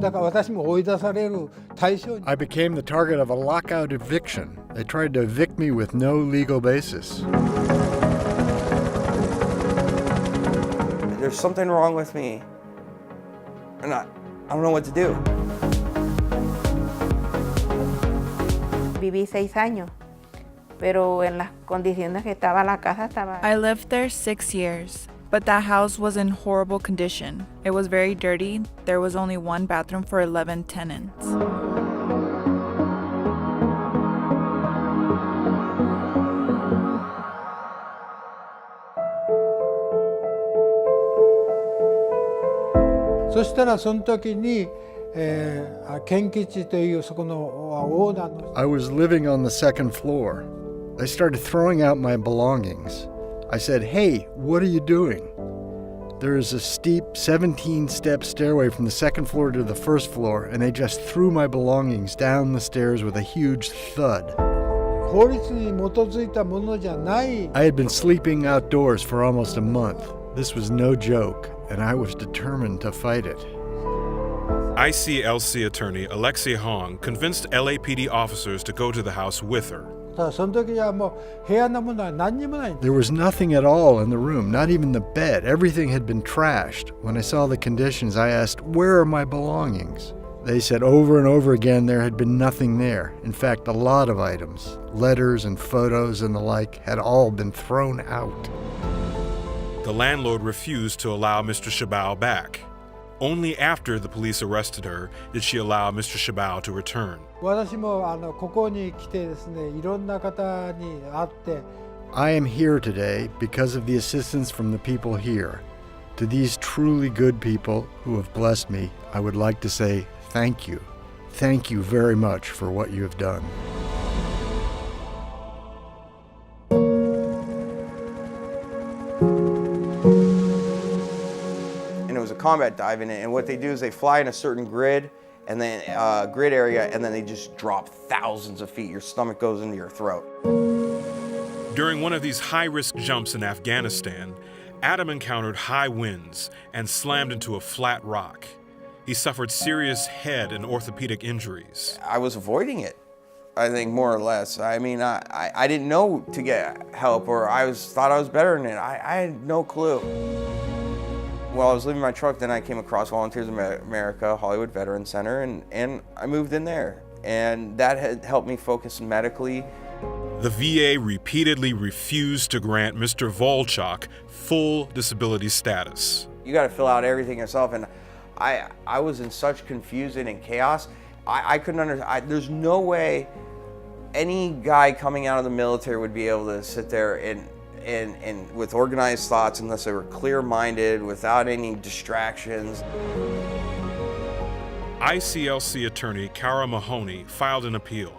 だから私も追い出される対象に。I became the target of a lockout eviction. They tried to evict me with no legal basis. There's something wrong with me, and I don't know what to do. Viví 6 años, pero en las condiciones que estaba la casa estaba. I lived there 6 years, but that house was in horrible condition. It was very dirty. There was only one bathroom for 11 tenants. So したらその時に、賢吉というそこのオーナーの。I was living on the second floor. They started throwing out my belongings. I said, "Hey, what are you doing?" There is a steep 17-step stairway from the second floor to the first floor, and they just threw my belongings down the stairs with a huge thud. 法律に基づいたものじゃない。I had been sleeping outdoors for almost a month. This was no joke, and I was determined to fight it. ICLC attorney Alexia Hong convinced LAPD officers to go to the house with her. ただその時にはもう部屋のものは何にもない。 There was nothing at all in the room, not even the bed. Everything had been trashed. When I saw the conditions, I asked, "Where are my belongings?" They said over and over again there had been nothing there. In fact, a lot of items, letters and photos and the like, had all been thrown out. The landlord refused to allow Mr. Shabao back. Only after the police arrested her did she allow Mr. Shabao to return. 私もここに来てですね、いろんな方に会って。I am here today because of the assistance from the people here. To these truly good people who have blessed me, I would like to say thank you. Thank you very much for what you have done. And it was a combat dive in it, and what they do is they fly in a certain grid, and then grid area, and then they just drop thousands of feet. Your stomach goes into your throat. During one of these high-risk jumps in Afghanistan, Adam encountered high winds and slammed into a flat rock. He suffered serious head and orthopedic injuries. I was avoiding it, I think, more or less. I mean, I didn't know to get help, or thought I was better than it. I had no clue. While I was leaving my truck, then I came across Volunteers of America, Hollywood Veterans Center, and I moved in there. And that had helped me focus medically. The VA repeatedly refused to grant Mr. Volchok full disability status. You got to fill out everything yourself, and I was in such confusion and chaos. I couldn't understand. There's no way any guy coming out of the military would be able to sit there and with organized thoughts unless they were clear-minded, without any distractions. ICLC attorney Kara Mahoney filed an appeal.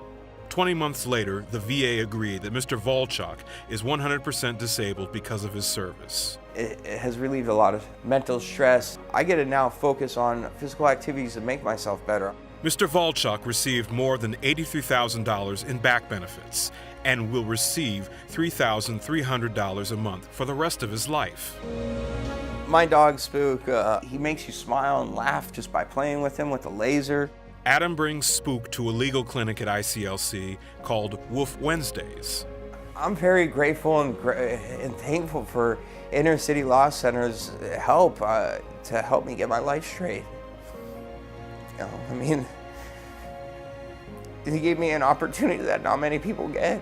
20 months later, the VA agreed that Mr. Volchok is 100% disabled because of his service. It has relieved a lot of mental stress. I get to now focus on physical activities to make myself better. Mr. Volchok received more than $83,000 in back benefits and will receive $3,300 a month for the rest of his life. My dog Spook, he makes you smile and laugh just by playing with him with a laser. Adam brings Spook to a legal clinic at ICLC called Wolf Wednesdays. I'm very grateful and thankful for Inner City Law Center's help to help me get my life straight. You know, I mean, he gave me an opportunity that not many people get.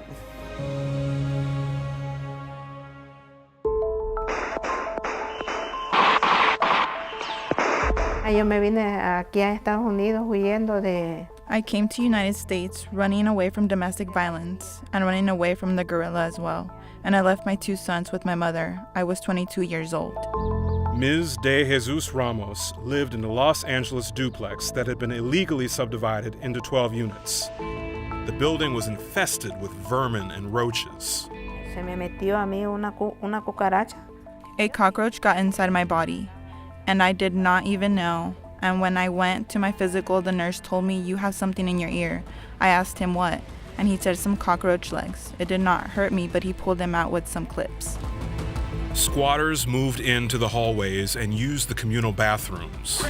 Yo me vine aquí a Estados Unidos huyendo de. I came to United States running away from domestic violence and running away from the guerrilla as well. And I left my 2 sons with my mother. I was 22 years old. Ms. De Jesus Ramos lived in a Los Angeles duplex that had been illegally subdivided into 12 units. The building was infested with vermin and roaches. Se me metió a mí una cucaracha. A cockroach got inside my body, and I did not even know. And when I went to my physical, the nurse told me, "You have something in your ear." I asked him what, and he said some cockroach legs. It did not hurt me, but he pulled them out with some clips. Squatters moved into the hallways and used the communal bathrooms.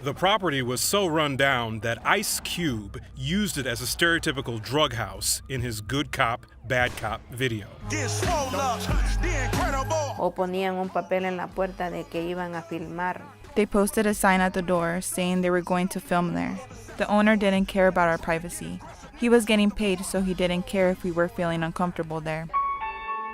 The property was so run down that Ice Cube used it as a stereotypical drug house in his Good Cop, Bad Cop video. O ponían un papel en la puerta de que iban a filmar. They posted a sign at the door saying they were going to film there. The owner didn't care about our privacy. He was getting paid, so he didn't care if we were feeling uncomfortable there.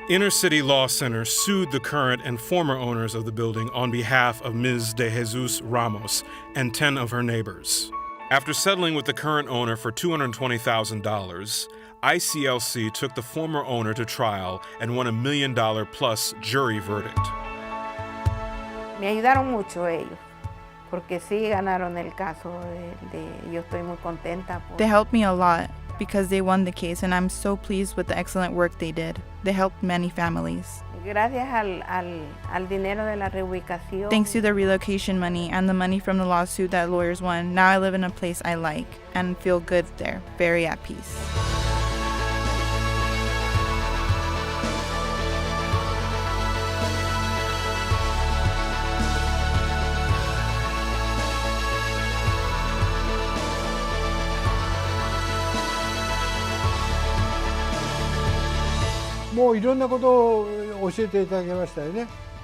Inner City Law Center sued the current and former owners of the building on behalf of Ms. De Jesus Ramos and 10 of her neighbors. After settling with the current owner for $220,000, ICLC took the former owner to trial and won $1 million plus jury verdict. Me ayudaron mucho ellos, porque sí ganaron el caso yo estoy muy contenta. They helped me a lot because they won the case, and I'm so pleased with the excellent work they did. They helped many families. Gracias al dinero de la reubicación. Thanks to the relocation money and the money from the lawsuit that lawyers won, now I live in a place I like and feel good there, very at peace.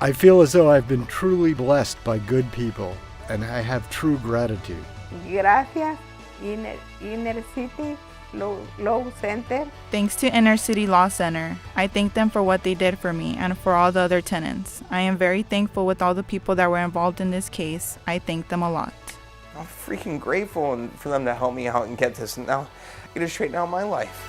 I feel as though I've been truly blessed by good people, and I have true gratitude. Gracias, Inner City Law Center. Thanks to Inner City Law Center. I thank them for what they did for me and for all the other tenants. I am very thankful with all the people that were involved in this case. I thank them a lot. I'm freaking grateful for them to help me out and get this. Now, I get to straighten out my life.